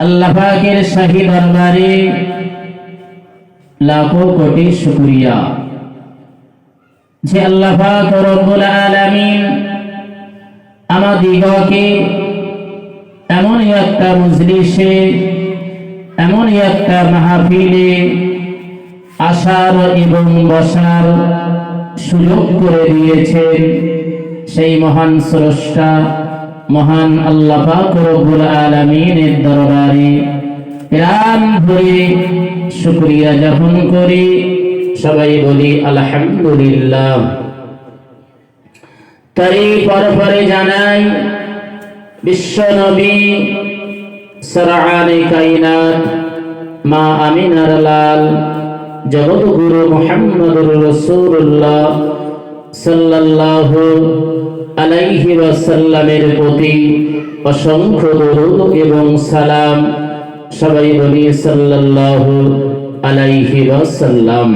আল্লাহ পাকের শাহী দরবারে লাখো কোটি শুকরিয়া যে আল্লাহ পাক রব্বুল আলামিন আমাদিগকে এমন একটা মজলিসে, এমন একটা মাহফিলে আসার এবং বসার সুযোগ করে দিয়েছেন। সেই মহান স্রষ্টা মহান আল্লাহ পাক রব্বুল আলামিনের দরবারে প্রাণ ভরে শুকরিয়া জ্ঞাপন করি। সবাই বলি আলহামদুলিল্লাহ। তারই পরে জানাই বিশ্ব নবী সরআনে কায়নাত মা আমিনার লাল জগৎ গুরু মুহাম্মদুর রাসূলুল্লাহ সাল্লাল্লাহু আলাইহি ওয়াসাল্লামের প্রতি অসংখ্য দরুদ এবং সালাম। সবাই বলি সাল্লাল্লাহু আলাইহি ওয়াসাল্লাম।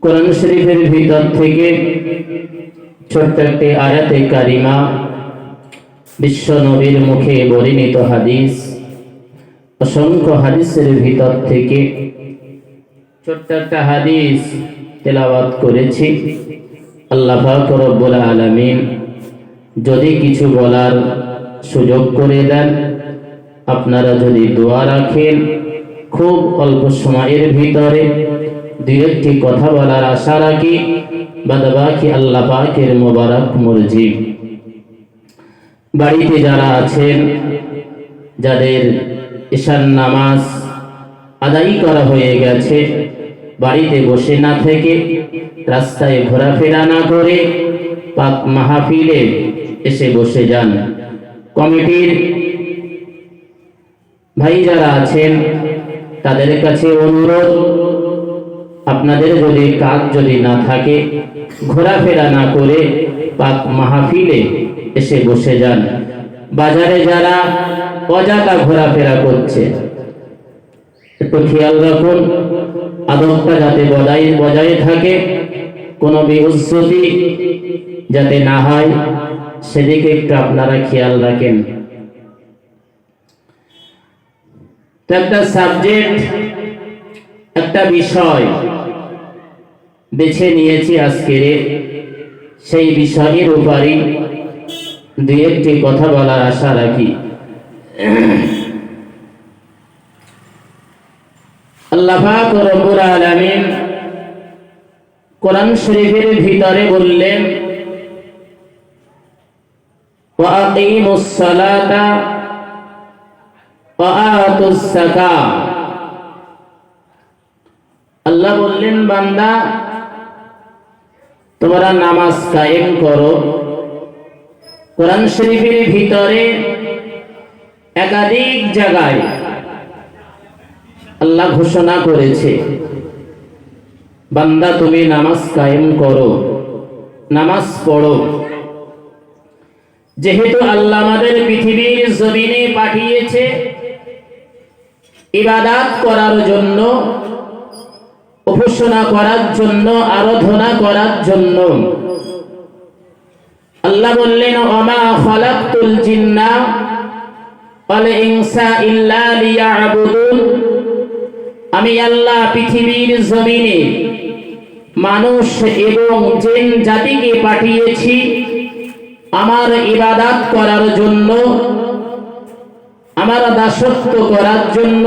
কোরআন শরীফের ভিতর থেকে ছোট্ট একটি আয়াতে কারিমা, বিশ্ব নবীর মুখে বর্ণিত হাদিস, অসংখ্য হাদিসের ভিতর থেকে ছোট্ট একটা হাদিস তেলাওয়াত করেছি। আল্লাহ পাক রব্বুল আলামিন যদি কিছু বলার সুযোগ করে দেন, আপনারা যদি দোয়া রাখেন, খুব অল্প সময়ের ভিতরে দুই একটি কথা বলার আশা রাখি। বাদবাকি আল্লাহ পাকের মোবারক মর্জি। বাড়িতে যারা আছেন, যাদের ঈশার নামাজ আদায় করা হয়ে গেছে, বাড়িতে বসে না থেকে, রাস্তায় ঘোরাফেরা না করে পাক মাহফিলে এসে বসে যান। কমিটির ভাই যারা আছেন, তাদের কাছে অনুরোধ, আপনাদের যদি কাজ যদি না থাকে, ঘোরাফেরা না করে পাক মাহফিলে এসে বসে যান। বাজারে যারা অযথা ঘোরাফেরা করছে, একটু খেয়াল রাখুন, আদবটা যাতে বজায় থাকে, কোনো বেউজ্জতি যাতে না হয়, সেদিকে একটু আপনারা খেয়াল রাখেন। একটা সাবজেক্ট, একটা বিষয় বেছে নিয়েছি আজকের, সেই বিষয়ের উপরই দুই একটি কথা বলার আশা রাখি। আল্লাহ পাক রব্বুল আলামিন কোরআন শরীফের ভিতরে বললেন, ওয়া আকিমুস সালাতা ওয়া আতুস যাকাত। আল্লাহ বললেন, বান্দা তোমরা নামাজ কায়েম করো। কোরআন শরীফের ভিতরে একাধিক জায়গায় আল্লাহ ঘোষণা করেছে, বান্দা তুমি নামাজ কায়েম করো, নামাজ পড়ো। যেহেতু আল্লাহ আমাদের পৃথিবীর জমিনে পাঠিয়েছে ইবাদত করার জন্য, উপাসনা করার জন্য, আরাধনা করার জন্য, আল্লাহ বললেন, ওমা খালাকতুল জিন্না ওয়াল ইনসা ইল্লা লিয়াবুদুন। আমি আল্লাহ পৃথিবীর জমিনে মানুষ এবং জিন জাতিকে পাঠিয়েছি আমার ইবাদত করার জন্য, আমার দাসত্ব করার জন্য।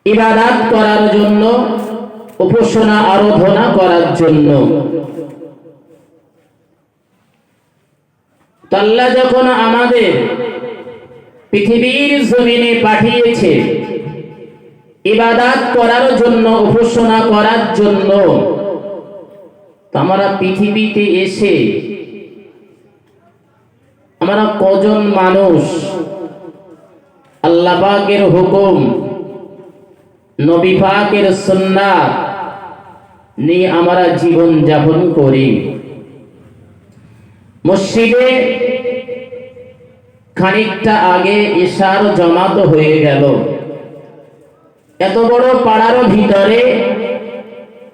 ইবাদত করার জন্য, উপাসনা আরাধনা করার জন্য। আল্লাহ যখন আমাদের পৃথিবীর জমিনে পাঠিয়েছে ইবাদত করার জন্য, উপাসনা করার জন্য, আমরা পৃথিবীতে এসে আমরা কজন মানুষ আল্লাহ পাকের হুকুম, নবী পাকের সুন্নাত নিয়ে আমরা জীবন যাপন করি। মসজিদে খানিকটা আগে ইশার জামাত হয়ে গেল। এত বড় পাড়ার ভিতরে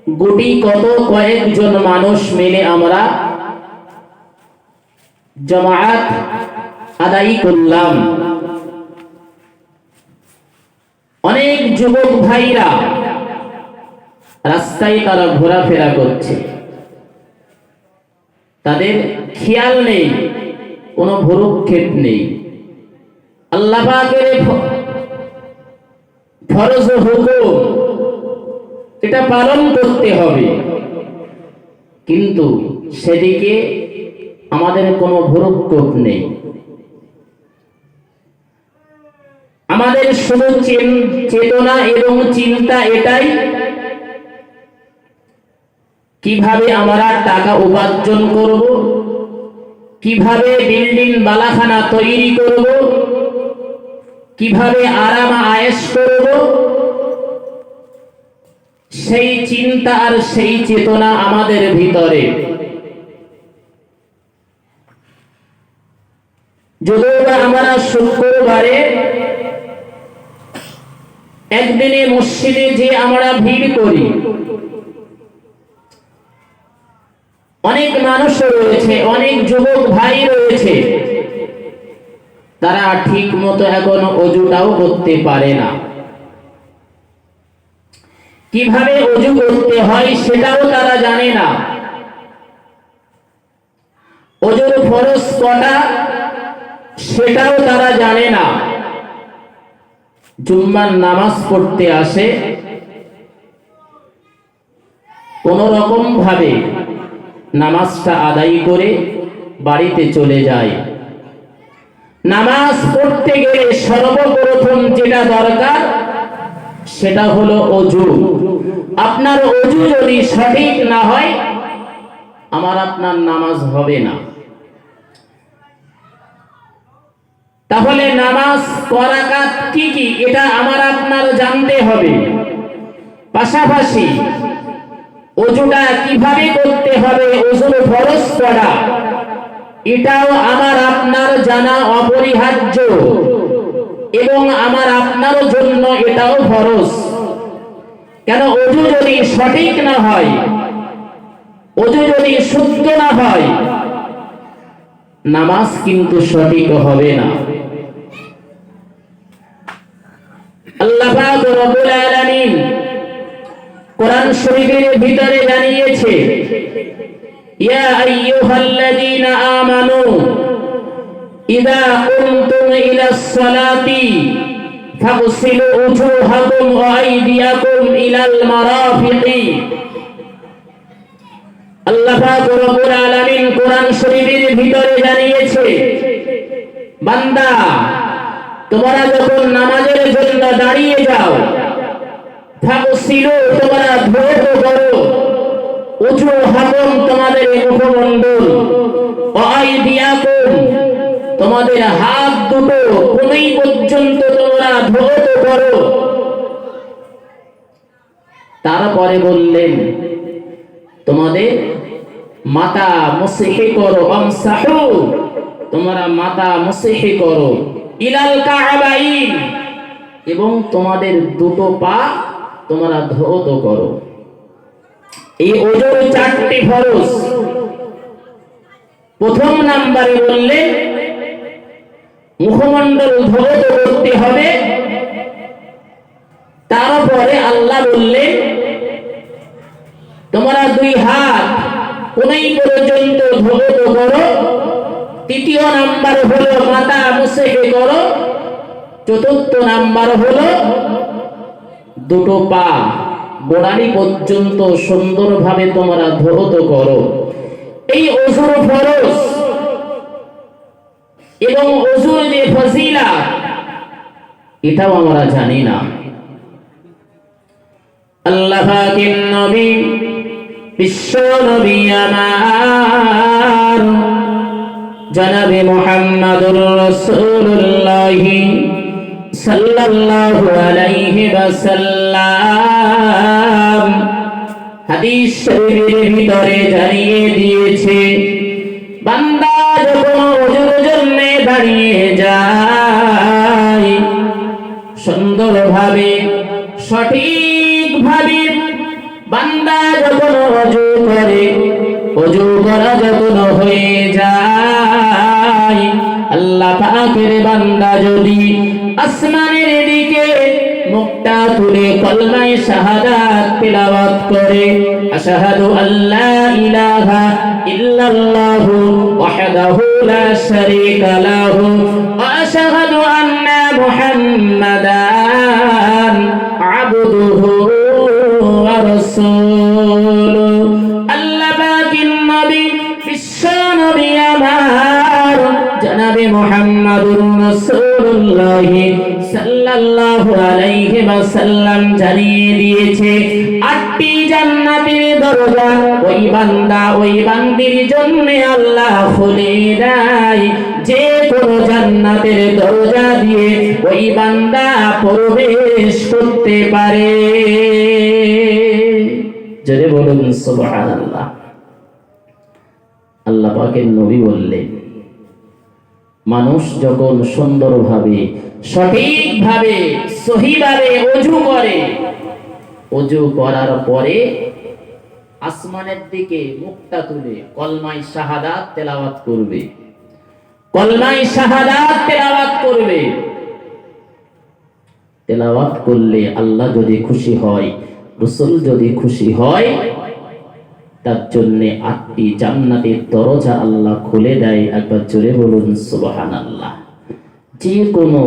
গুটি কত কয়েকজন মানুষ মিলে আমরা জামাত আদায় করলাম। অনেক যুবক ভাইরা রাস্তায় তারা ঘোরাফেরা করছে, তাদের খেয়াল নেই, কোনো ভ্রুক্ষেপ নেই। আল্লাহ পাকের ফরজ হুকুম এটা পালন করতে হবে, কিন্তু সেদিকে আমাদের কোনো ভ্রুক্ষেপ নেই। আমাদের শুধু চেতনা এবং চিন্তা এটাই, কিভাবে আমরা টাকা উপার্জন করব, কিভাবে বিল্ডিং বালাখানা তৈরি করব, কিভাবে আরাম আয়েশ করব, সেই চিন্তা আর সেই চেতনা আমাদের ভিতরে। যদিও আমরা শুক্রবারে একদিনে মসজিদে যে আমরা ভিড় করি, অনেক মানুষ রয়েছে, অনেক যুবক ভাই রয়েছে, তারা ঠিক মতো এখন অজুটাও করতে পারে না। কিভাবে অজু করতে হয় সেটাও তারা জানে না। অজুর ফরজ কটা সেটাও তারা জানে না। জুম্মার নামাজ পড়তে আসে, কোন রকম ভাবে নামাজটা আদায় করে বাড়িতে চলে যায়। নামাজ পড়তে গেলে সর্বপ্রথম যেটা দরকার সেটা হলো অজু। আপনার অজু যদি সঠিক না হয়, আপনার নামাজ হবে না। তাহলে নামাজ করাকাত কি কি এটা আপনার জানতে হবে। পাশাপাশি অজুটা কিভাবে করতে হবে, অজুর ফরজ করা এটাও আপনার জানা অপরিহার্য, এবং আপনার জন্য এটাও ফরজ। কেন, অজু যদি সঠিক না হয়, অজু যদি শুদ্ধ না হয়, নামাজ কিন্তু সঠিক হবে না। আল্লাহ পাক রব্বুল আলামিন কোরআন শরীফের ভিতরে জানিয়েছে, ইয়া আইয়ুহাল্লাযীনা আমানু ইযা কুমতুম ইলাস সালাতি ফাগসিলু উজুহাকুম ওয়া আইদিয়াকুম ইলাল মারাফিকি। আল্লাহ পাক রব্বুল আলামিন কোরআন শরীফের ভিতরে জানিয়েছে, বান্দা তোমরা যখন নামাজের জন্য দাঁড়িয়ে যাও, ফাগসিলু তোমরা ধৌত করো, উজুহাকুম তোমাদের মুখমণ্ডল, ওয়া আইদিয়াকুম তোমাদের হাত দুটো কোনই পর্যন্ত তোমরা ধৌত করো। তারপরে বললেন তোমাদের মাথা মুসহি করো, আমসাহু তোমরা মাথা মুসহি করো, ইলাল কাবাইন এবং তোমাদের দুটো পা তোমরা ধৌত করো। এই ওজুর চারটি ফরজ। প্রথম নাম্বারে বললেন মুখমণ্ডল ধৌত করতে হবে। তারপরে আল্লাহ বললেন তোমরা দুই হাত কোনই পর্যন্ত ধৌত করো। তৃতীয় নাম্বার হলো মাথা মুসহি করো। চতুর্থ নাম্বার হলো দুটো পা গোড়ালি পর্যন্ত সুন্দরভাবে তোমরা ধৌত করো। এই ওজুর ফরজ এবং ওজুর যে ফজিলাত এটাও আমরা জানি না। আল্লাহ পাকের নবী, বিশ্ব নবী আমার জনাবে মুহাম্মদুর রাসূলুল্লাহ সাল্লাল্লাহু আলাইহি ওয়াসাল্লাম হাদিস শরীফের ভিতরে জানিয়ে দিয়েছে, বান্দা যখন ওজুর জন্য দাঁড়িয়ে যায়, সুন্দরভাবে সঠিকভাবে বান্দা ওযু করা যখন হয়ে যায়, আল্লাহ পাকের বান্দা যদি আসমানের দিকে মুখটা তুলে কলমায়ে শাহাদাত তেলাওয়াত করে, আশহাদু আল্লা ইলাহা ইল্লাল্লাহু ওয়াহদাহু লা শারীকা লাহু ওয়া আশহাদু আন্না মুহাম্মাদান আবদুহু ওয়া রাসূলুহু। আল্লাহ পাকের নবী বিশ্ব নবী আমার জনাবে মুহাম্মাদুর রাসূলুল্লাহ সাল্লাল্লাহু আলাইহি ওয়াসাল্লাম জানিয়ে দিয়েছে, 8টি জান্নাতের দরজা ওই বান্দা ওই বান্দির জন্য আল্লাহ খুলে দেয়। যে কোনো জান্নাতের দরজা দিয়ে ওই বান্দা প্রবেশ করতে পারে। জোরে বলুন সুবহানাল্লাহ। আল্লাহ পাকের নবী বললেন, মানুষ যখন সুন্দরভাবে সঠিকভাবে সহিভাবে ওযু করে, ওযু করার পরে আসমানের দিকে মুখটা তুলে কলমায়ে শাহাদাত তেলাওয়াত করবে, কলমায়ে শাহাদাত তেলাওয়াত করবে। তেলাওয়াত করলে আল্লাহ যদি খুশি হয়, রাসূল যদি খুশি হয়, তার জন্য 8টি জান্নাতের দরজা আল্লাহ খুলে দেয়। একবার জোরে বলুন সুবহানাল্লাহ। যে কোনো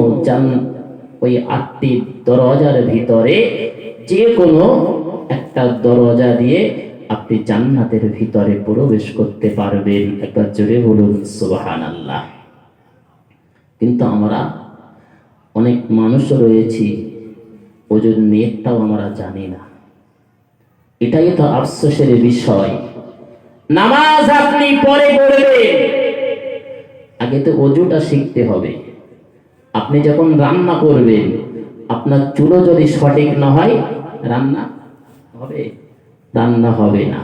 ওই 8টি দরজার ভিতরে যে কোনো একটা দরজা দিয়ে আপনি জান্নাতের ভিতরে প্রবেশ করতে পারবেন। একবার জোরে বলুন সুবহানাল্লাহ। কিন্তু আমরা অনেক মানুষ রয়েছি, ওজুর নিয়তটাও আমরা জানি না। এটাই তো আফসোসের বিষয়। নামাজ আপনি পরে পড়বেন, আগে তো ওযুটা শিখতে হবে। আপনি যখন রান্না করবেন, আপনার চুলো যদি সঠিক না হয়, রান্না হবে? রান্না হবে না।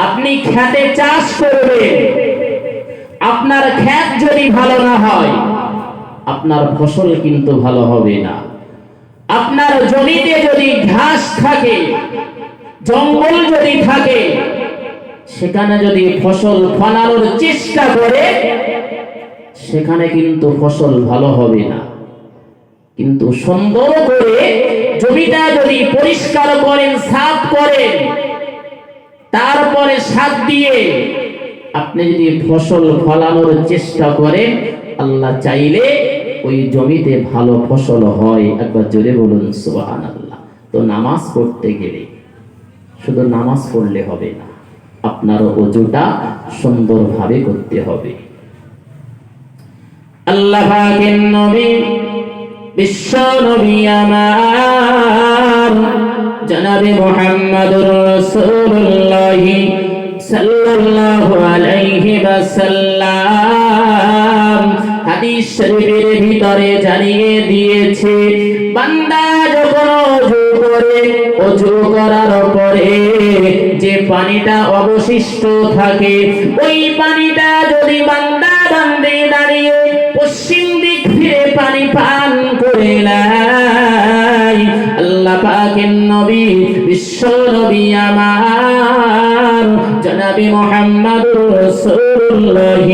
আপনি খেতে চাষ করবেন, আপনার ক্ষেত যদি ভালো না হয়, আপনার ফসল কিন্তু ভালো হবে না। আপনার জমিতে যদি ঘাস থাকে, জঙ্গল যদি থাকে, সেখানে যদি ফসল ফলানোর চেষ্টা করে, সেখানে কিন্তু ফসল ভালো হবে না। কিন্তু সুন্দর করে জমিটা যদি পরিষ্কার করেন, সাফ করেন, তারপরে সার দিয়ে আপনি যদি ফসল ফলানোর চেষ্টা করেন, আল্লাহ চাইলে ওই জমিতে ভালো ফসল হয়। একবার জোরে বলুন সুবহানাল্লাহ। তো নামাজ পড়তে গেলে শুধু নামাজ পড়লে হবে না, আপনার ওযুটা সুন্দরভাবে করতে হবে। আল্লাহ পাকের নবী বিশ্ব নবী আমার জনাবে মুহাম্মাদুর রাসূলুল্লাহ সাল্লাল্লাহু আলাইহি ওয়াসাল্লাম হাদিস শরীফের ভিতরে জানিয়ে দিয়েছে, বান্দা যখন ওযু করে, ওযু করার পরে যে পানিটা অবশিষ্ট থাকে, ওই পানিটা যদি বান্দা বান্দে দাঁড়িয়ে পশ্চিম দিক ফিরে পানি পান করে নেয়, আল্লাহ পাকের নবী বিশ্ব নবী আমার জনাবে মুহাম্মাদুর রাসূলুল্লাহ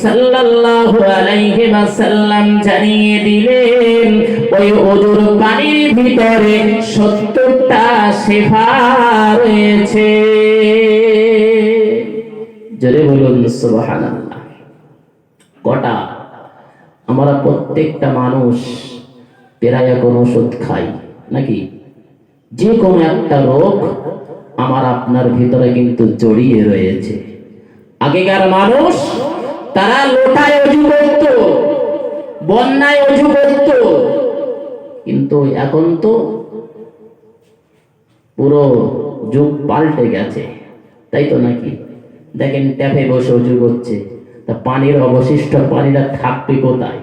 সাল্লাল্লাহু আলাইহি ওয়াসাল্লাম জানিয়ে দিলেন, ওই ওযুর পানির ভিতরে 70টা শিফা রয়েছে। জোরে বলুন সুবহানাল্লাহ। কটা? আমরা প্রত্যেকটা মানুষ প্রায় কোনো ওষুধ খাই নাকি? যে কোনো একটা রোগ আমার আপনার ভিতরে কিন্তু জড়িয়ে রয়েছে। আগেকার মানুষ তারা লোটায় ওযু করত, বন্যায় ওযু করত, কিন্তু এখন তো পুরো যুগ পাল্টে গেছে, তাই তো নাকি? দেখেন ট্যাপে বসে ওযু করছে, তা পানির অবশিষ্ট পানিটা থাকবে কোথায়?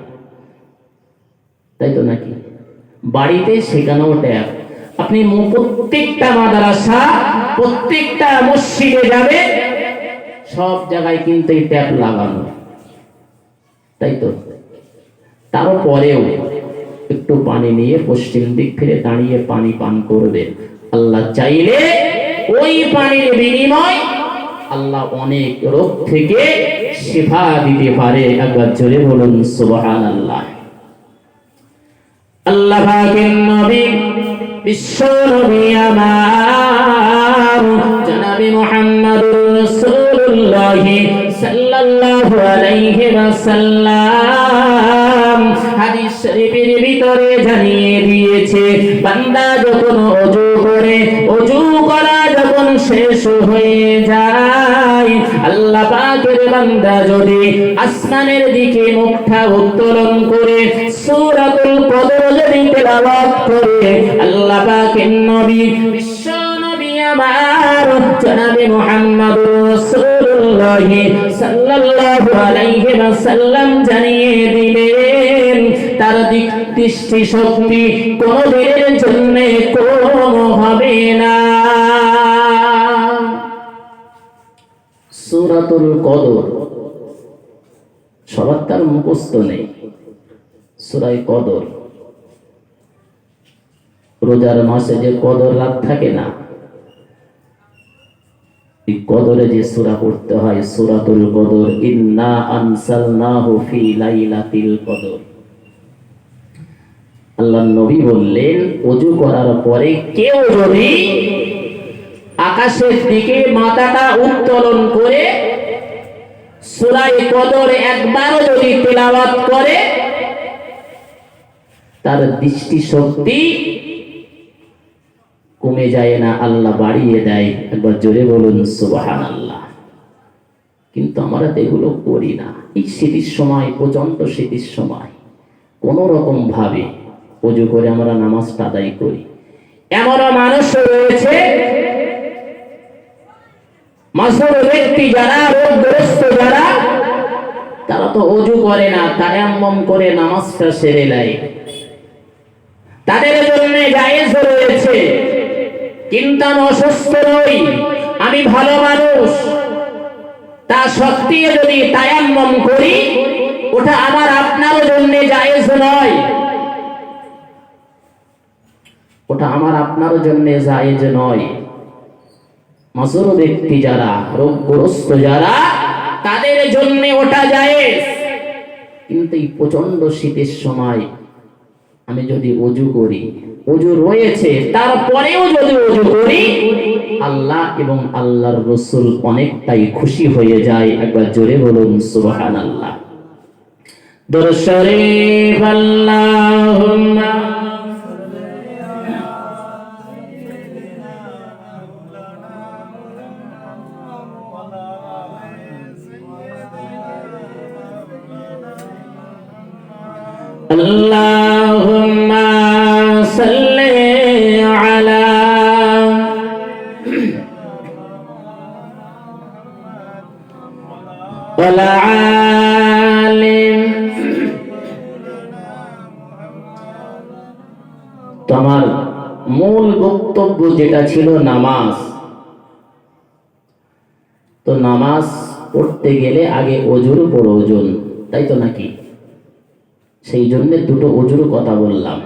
তাই তো নাকি? বাড়িতে সেখানেও ট্যাপ। আপনি প্রত্যেকটা মাদ্রাসা, প্রত্যেকটা মসজিদে যাবে, সব জায়গায় কিন্তু এই ট্যাপ লাগানো, তাই তো? তারপরেও একটু পানি নিয়ে পশ্চিম দিক ফিরে দাঁড়িয়ে পানি পান করবেন। আল্লাহ চাইলে ওই পানির বিনিময় আল্লাহ অনেক রোগ থেকে শিফা দিতে পারে। একবার জোরে বলুন সুবহানাল্লাহ। আল্লাহ পাকের নবী বিশ্ব নবী আমার জনাবে মুহাম্মদুর রাসূলুল্লাহ সাল্লাল্লাহু আলাইহি ওয়াসাল্লাম হাদিস শরীফের ভিতরে জানিয়ে দিয়েছে, বান্দা যখন ওযু করে, ওযু করা যখন শেষ হয়ে যায়, আল্লাহ পাকের বান্দা যদি আসমানের দিকে মুখটা উত্তোলন করে সূরাতুল কদর যদি তেলাওয়াত করে, আল্লাহ পাকের নবী বিশ্ব নবী আমার জনাবে মুহাম্মদুর রাসূলুল্লাহ সাল্লাল্লাহু আলাইহি ওয়াসাল্লাম জানিয়ে দিলেন তার দৃষ্টি শক্তি কোনদিনের জন্য কম হবে না। সূরাতুল কদর সবার তার মুখস্থ নেই। সূরা কদর, রোজার মাসে যে কদর রাত থাকে না, এই কদরে যে সূরা পড়তে হয় সূরাতুল কদর, ইন্না আনসালনাহু ফি লাইলাতিল কদর। আল্লাহর নবী বললেন ওযু করার পরে কেউ যদি আকাশের দিকে মাথাটা উত্তোলন করে সূরা কদর একবার যদি তেলাওয়াত করে, তার দৃষ্টি শক্তি কমে যায় না, আল্লাহ বাড়িয়ে দেয়। একবার জোরে বলুন সুবহানাল্লাহ। কিন্তু আমরা তো এগুলো করি না। এই শীতের সময়, প্রচন্ড শীতের সময় কোন রকম ভাবে ওযু করে আমরা নামাজটা আদায় করি। এমনও মানুষ রয়েছে, মাসুর ব্যক্তি যারা, রোগগ্রস্ত যারা, তারা তো ওযু করে না, তায়াম্মুম করে নামাজটা সেরে নেয়। তাদের জন্য জায়েজ রয়েছে। কিন্তু আমি অসুস্থ নই, আমি ভালো মানুষ, তা সত্ত্বেও যদি তায়াম্মুম করি, ওটা আমার আপনার জন্য জায়েজ নয়, ওটা আমার আপনার জন্য জায়েজ নয়। মাসুর ব্যক্তি যারা, রোগগ্রস্ত যারা, তাদের জন্য ওটা জায়েজ। কিন্তু এই প্রচন্ড শীতের সময় আমি যদি ওযু করি, ওযু রয়েছে তারপরেও যদি ওযু করি, আল্লাহ এবং আল্লাহর রাসূল অনেকটাই খুশি হয়ে যায়। একবার জোরে বলুন সুবহানাল্লাহ। দরুদ শরীফ আল্লাহুম্মা আল্লাহুম্মা সাল্লি আলা ওয়ালা আলিম। তো আমার মূল বক্তব্য যেটা ছিল নামাজ, তো নামাজ পড়তে গেলে আগে ওযুর প্রয়োজন, তাই তো নাকি? সেই জন্য দুটো ওযুর কথা বললাম।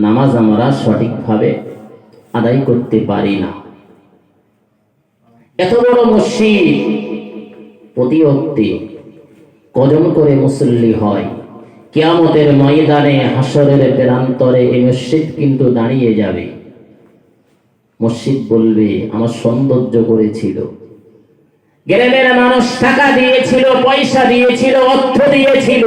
নামাজ আমরা সঠিকভাবে আদায় করতে পারি না। এত বড় মসজিদ, প্রতি ওয়াক্তে কজন করে মুসল্লি হয়? কিয়ামতের ময়দানে, হাসরের প্রান্তরে এই মসজিদ কিন্তু দাঁড়িয়ে যাবে। মসজিদ বলবে আমার সৌন্দর্য করেছিল, গ্রামের মানুষ টাকা দিয়েছিল, পয়সা দিয়েছিল, অর্থ দিয়েছিল,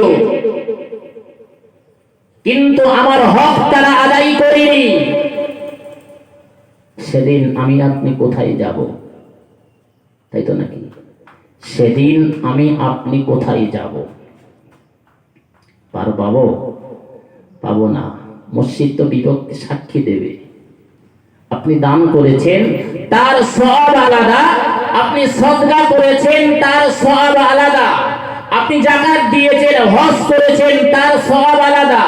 কিন্তু আমার হক তারা আদায় করেনি। সেদিন আমি আপনি কোথায় যাব? তাই তো নাকি? সেদিন আমি আপনি কোথায় যাব? পার পাবো? পাবো না। মসজিদ তো বিপক্ষে সাক্ষী দেবে। আপনি দান করেছেন, তার সওয়াব আলাদা, আপনি সদকা করেছেন, তার সওয়াব আলাদা, আপনি যাকাত দিয়েছেন, হজ করেছেন, তার সওয়াব আলাদা।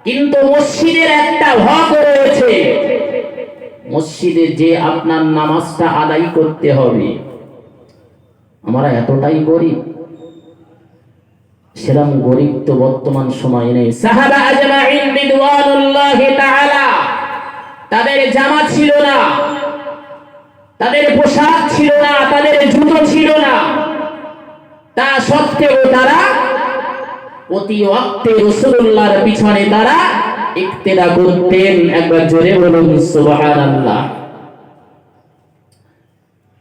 কিন্তু মসজিদের একটা হক রয়েছে, মসজিদে যে আপনার নামাজটা আদায় করতে হবে। আমরা এতটাই গরিব, সেরকম গরিব তো বর্তমান সময়ে নেই। সাহাবা আজমাইন রিদওয়ানুল্লাহি তাআলা তাদের জামা ছিল না, তাদের পোশাক ছিল না, তাদের জুতো ছিল না, তা সত্ত্বেও তারা প্রতি ওয়াক্তে রাসূলুল্লাহর পিছনে তারা ইক্তেদা করতেন। একবার জোরে বলুন সুবহানাল্লাহ।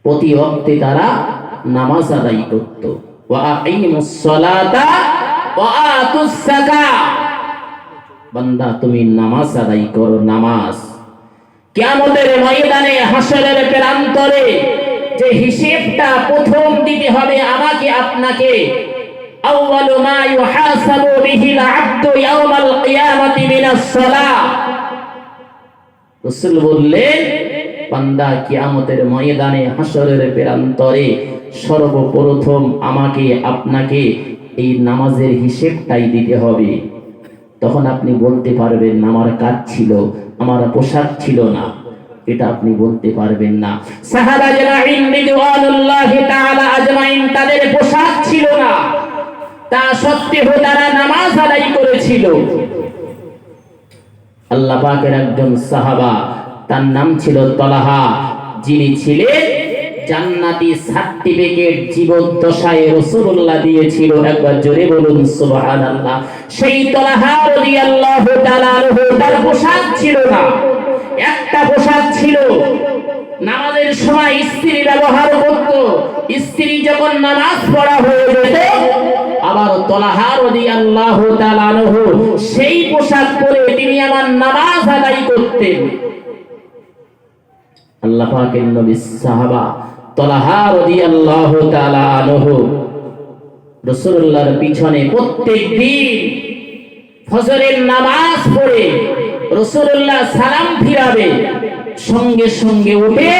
প্রতি ওয়াক্তে তারা নামাজ আদায় করত। ওয়া আকিমুস সালাতা ওয়া আতুস যাকাত। বান্দা তুমি নামাজ আদায় করো, নামাজ। কিয়ামতের ময়দানে, হাসরের প্রান্তরে যে হিসাবটা প্রথম দিতে হবে আমাকে আপনাকে, আউয়ালু মা ইউহাসাবু বিহিল আবদু ইয়াউমাল কিয়ামাতি মিনাস সালাহ। রাসূল বললেন, বান্দা কিয়ামতের ময়দানে, হাসরের প্রান্তরে সর্বপ্রথম আমাকে আপনাকে এই নামাজের হিসাবটাই দিতে হবে। তখন আপনি বলতে পারবেন আমার কাজ ছিল, আমার পোশাক ছিল না, এটা আপনি বলতে পারবেন না। সাহাবা আজমাইন রিদওয়ানুল্লাহি তাআলা আজমাইন, তাদের পোশাক ছিল না, তা সত্ত্বেও তারা নামাজ আদায় করেছিল। আল্লাহ পাকের একজন সাহাবা, তার নাম ছিল তালহা, যিনি ছিলেন জান্নাতি সার্টিফিকেট জীবদ্দশায় রাসূলুল্লাহ দিয়েছিল। একবার জোরে বলুন সুবহানাল্লাহ। সেই তালহা রাদিয়াল্লাহু তাআলা আনহু, তার পোশাক ছিল না, একটা পোশাক ছিল। নামাজের সময় স্ত্রী ব্যবহার করত, স্ত্রী যখন নামাজ পড়া হয়ে যেত, আবার তালহা রাদিয়াল্লাহু তাআলা আনহু সেই পোশাক পরে তিনি আবার নামাজ আদায় করতেন। আল্লাহ পাকের নবী সাহাবা তালহা রাদিয়াল্লাহু তাআলা আনহু রাসূলুল্লাহর পিছনে প্রত্যেকদিন ফজরের নামাজ পড়ে রাসূলুল্লাহ সালাম ফিরাবে, সঙ্গে সঙ্গে উঠে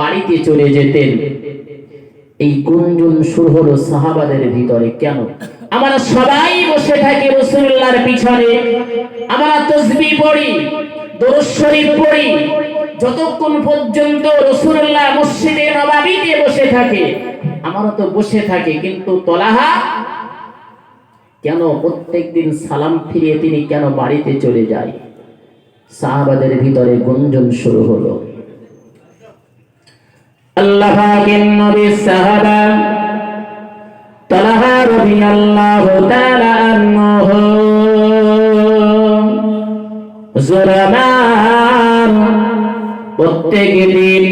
বাড়িতে চলে যেতেন। এই গুঞ্জন শুরু হলো সাহাবাদের ভিতরে। কেন? আমরা সবাই বসে থাকি রাসূলুল্লাহর পিছনে, আমরা তাসবিহ পড়ি, দরুদ শরীফ পড়ি, যতক্ষণ পর্যন্ত রাসূলুল্লাহ মসজিদে নববীতে বসে থাকে আমরা তো বসে থাকি, কিন্তু তালহা কেন প্রত্যেকদিন সালাম ফিরিয়ে তিনি কেন বাড়িতে চলে যায়? সাহাবাদের ভিতরে গুঞ্জন শুরু হলো। আল্লাহ পাকের নবী সাহাবা তালহা রাদিয়াল্লাহু তাআলা আনহু জুরামান প্রত্যেকদিন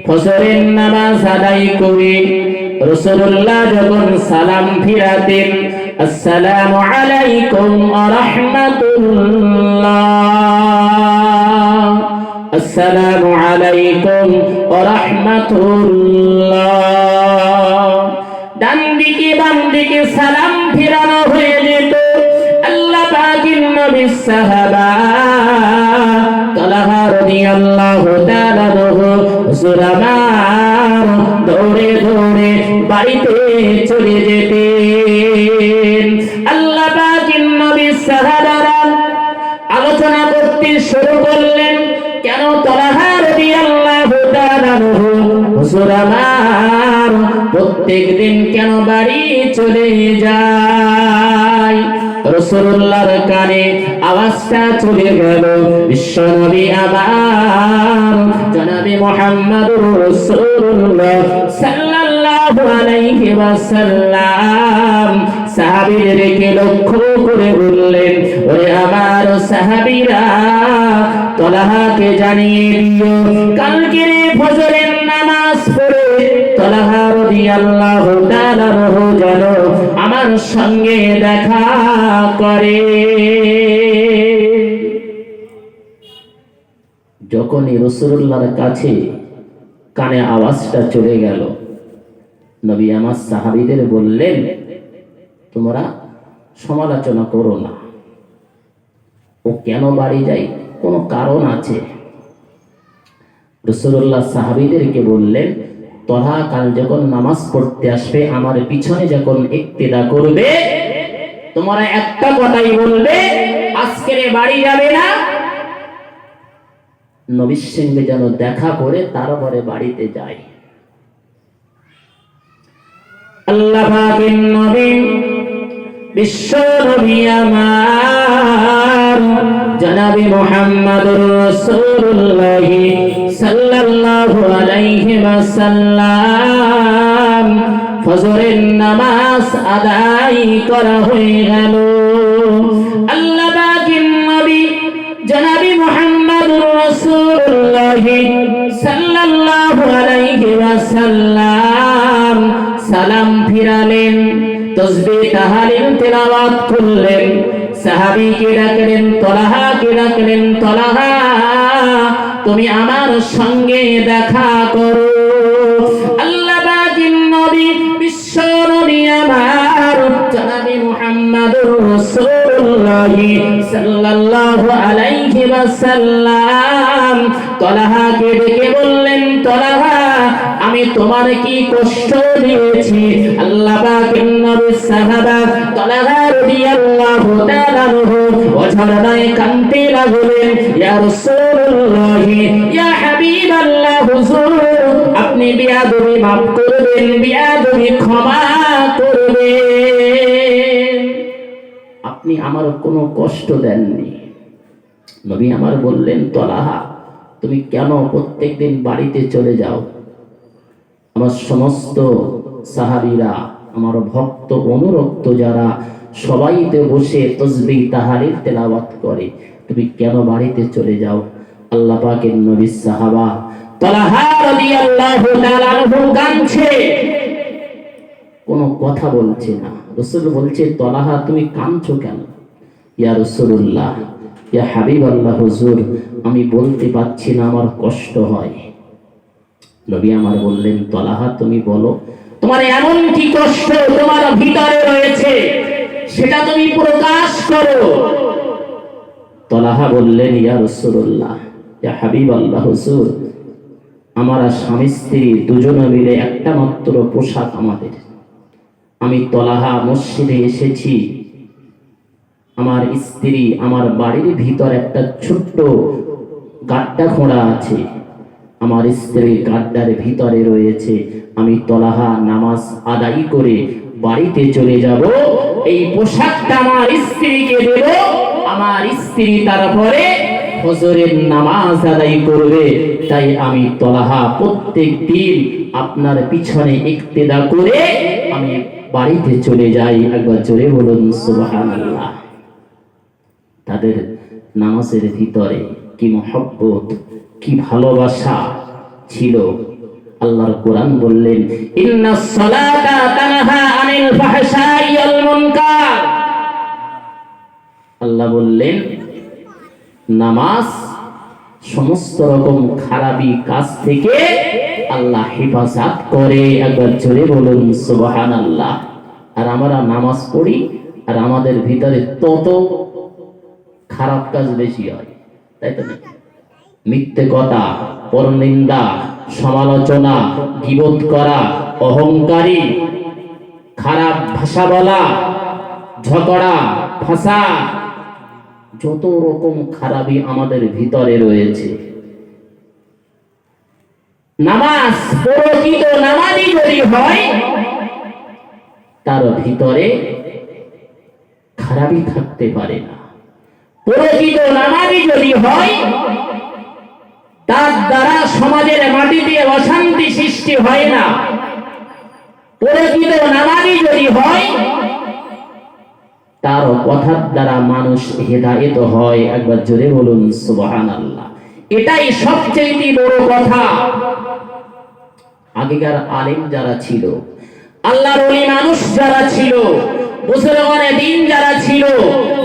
ফজরের নামাজ আদায় করে রাসূলুল্লাহ যখন সালাম ফিরাতেন, আসসালামু আলাইকুম ওয়া রাহমাতুল্লাহ, আসসালামু আলাইকুম ওয়া রাহমাতুল্লাহ, ডান দিকে বাম দিকে সালাম ফিরানো হয়ে যেত। আল্লাহ পাকের নবী সাহাবা তালহা রাদিয়াল্লাহু তাআলা জুরামান দৌড়ে দৌড়ে বাড়িতে চলে যেতেন। আল্লাহ পাকের নবী সাহাবারা আলোচনা করতে শুরু করলেন, কেন তালহা রাদিয়াল্লাহু তাআলা জুরামান প্রত্যেকদিন কেন বাড়ি চলে যায়? রাসূলুল্লাহর কানে আওয়াজটা চলে গেল। বিশ্বনবী আবার জনাবে মুহাম্মদুর রাসূলুল্লাহ সাল্লাল্লাহু আলাইহি ওয়াসাল্লাম সাহাবীদেরকে লক্ষ্য করে বললেন, ওরে আমার সাহাবীরা, তালহাকে জানিয়ে দিও কালকের ফজরের নামাজ পড়ে তালহা রাদিয়াল্লাহু তাআলা যেন আমার সঙ্গে দেখা করে। যখনই রাসূলুল্লাহর কাছে কানে আওয়াজটা চলে গেল, নবী আমার সাহাবীদের বললেন, তোমরা সমালোচনা করো না, ও কেন বাড়ি যায়, কোনো কারণ আছে। রাসূলুল্লাহ সাহাবীদেরকে বললেন, তোমরা কাল যখন নামাজ পড়তে আসবে, আমার পিছনে যখন ইক্তেদা করবে, তোমরা একটা কথাই বলবে, আজকে বাড়ি যাবে না, নবীর সঙ্গে যেন দেখা করে তারপরে বাড়িতে যায়। আল্লাহ পাকের নবী বিশ্ব নবী আমার জনাবে মুহাম্মদুর রাসূলুল্লাহ সাল্লাল্লাহু আলাইহি ওয়াসাল্লাম ফজরের নামাজ আদায় করা হয়ে গেল। আল্লাহ পাকের নবী জনাবে মুহাম্মদুর রাসূলুল্লাহ সাল্লাল্লাহু আলাইহি ওয়াসাল্লাম সালাম ফিরালেন, তাসবিহ তাহলিল তেলাওয়াত করলেন, সাহাবীকে ডাকলেন, তলহাকে ডাকলেন, তলহা তুমি আমার সঙ্গে দেখা করো। আল্লাহ পাকের নবী বিশ্ব নবী আমার জনাবে মুহাম্মদুর রাসূলুল্লাহ সাল্লাল্লাহু আলাইহি ওয়াসাল্লাম তলহাকে ডেকে বললেন, তলহা আমি তোমার কি কষ্ট দিয়েছি? আল্লাহ পাকের নবীর সাহাবা তলহা রাদিয়াল্লাহু তাআলা আনহু ওঝাড়ায় কাঁদতে লাগলেন, ইয়া রাসূলুল্লাহ, ইয়া হাবিবাল্লাহ, হুজুর আপনি বিয়াদবি মাফ করবেন, বিয়াদবি ক্ষমা করবেন, আপনি আমার কোনো কষ্ট দেননি। নবী আমার বললেন, তলহা তুমি কেন প্রত্যেকদিন বাড়িতে চলে যাও? আমার সমস্ত সাহাবীরা, আমার ভক্ত অনুরক্ত যারা সবাইতে বসে তাসবিহ তাহলিল তেলাওয়াত করে, তুমি কেন বাড়িতে চলে যাও? আল্লাহ পাকের নবী সাহাবা তলহা রাদিয়াল্লাহু তাআলা আনহু কাঁদছে, কোনো কথা বলছে না। রাসূল বলছে, তলহা তুমি কাঁদছো কেন? ইয়া রাসূলুল্লাহ, ইয়া হাবিবাল্লাহ, হুজুর আমি বলতে পারছি না, আমার কষ্ট হয়। নবী আমার বললেন, তলহা তুমি বলো, তোমার এমন কি কষ্ট তোমার ভিতরে রয়েছে সেটা তুমি প্রকাশ করো। তলহা বললেন, ইয়া রাসূলুল্লাহ, ইয়া হাবিবাল্লাহ, হুজুর আমরা স্বামী স্ত্রী দুজনে মিলে একটা মাত্র পোশাক আমাদের। আমি তলহা মসজিদে এসেছি, আমার স্ত্রী আমার বাড়ির ভিতর একটা ছোট্ট গাড্ডা খোঁড়া আছে, আমার স্ত্রী গাড্ডার ভিতরে রয়েছে। আমি তলহা নামাজ আদায় করে বাড়িতে চলে যাব, এই পোশাকটা আমার স্ত্রীকে দেব, আমার স্ত্রী তারপরে ফজরের নামাজ আদায় করবে। তাই আমি তলহা প্রত্যেক দিন আপনার পিছনে ইক্তেদা করে আমি বাড়িতে চলে যাই। একবার জোরে বলুন সুবহানাল্লাহ। তাদের নামাজের ভিতরে কি মহব্বত, কি ভালোবাসা ছিল। আল্লাহর কোরআন বললেন, ইন্নাস সালাতা তানহা আনিল ফাহশাই ওয়াল মুনকার। আল্লাহ বললেন নামাজ সমস্ত রকম খারাপি কাজ থেকে আল্লাহ হেফাজত করে। একবার জোরে বলুন সুবহানাল্লাহ। আর আমরা নামাজ পড়ি আর আমাদের ভিতরে তত খারাপ কাজ বেশি হয়, তাই তো না? মিথ্যে কথা, পরনিন্দা, সমালোচনা, গীবত করা, অহংকারী, খারাপ ভাষা বলা, ঝগড়া, ফাসাদ, যত রকম খারাপি আমাদের ভিতরে রয়েছে। নামাজ প্রকৃত নামাজি যদি হয় তার ভিতরে খারাপি থাকতে পারে না। প্রকৃত নামাজি যদি হয় তার দ্বারা সমাজের মাটিতে অশান্তি সৃষ্টি হয় না। প্রকৃত নামাজি যদি হয় তার কথার দ্বারা মানুষ হেদায়েত হয়। একবার জোরে বলুন সুবহানাল্লাহ। এটাই সবচেয়ে বড় কথা। আগেকার আলেম যারা ছিল, আল্লাহর ওলি মানুষ যারা ছিল, বুজুর্গানে দ্বীন যারা ছিল,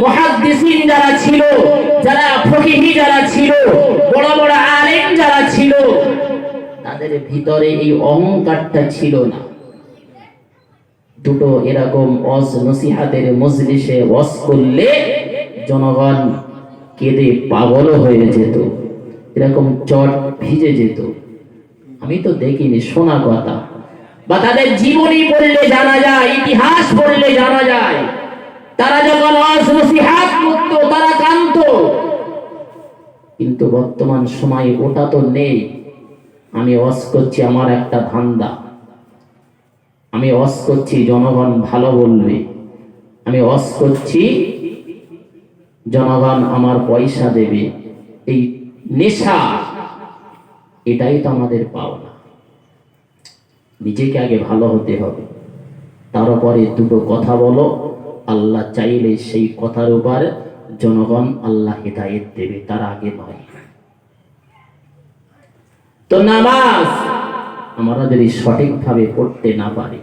মুহাদ্দিসিন যারা ছিল, যারা ফকিহি যারা ছিল, বড় বড় আলেম যারা ছিল, তাদের ভিতরে এই অহংকারটা ছিল না। দুটো এরকম ওয়াজ নসিহাতের মজলিসে ওয়াজ করলে জনগণ কেঁদে পাগল হয়ে যেত, এরকম চট ভিজে যেত। আমি তো দেখিনি, শোনা কথা, বা তাদের জীবনী পড়লে জানা যায়, ইতিহাস পড়লে জানা যায়, তারা যখন ওয়াজ নসিহাত করত তারা কাঁদত। কিন্তু বর্তমান সময়ে ওটা তো নেই। আমি ওয়াজ করছি, আমার একটা ধান্দা, আমি ওয়াজ করছি জনগণ ভালো বলবে, আমি ওয়াজ করছি, জনগণ আমার পয়সা দেবে, এই নেশা, এটাই তো আমাদের পাওনা। নিজেকে আগে ভালো হতে হবে, তারপরে দুটো কথা বলো, আল্লাহ চাইলে সেই কথার উপর জনগণ আল্লাহ হিদায়াত দেবে, তার আগে নয়। তো নামাজ আমরা যদি সঠিকভাবে পড়তে না পারি,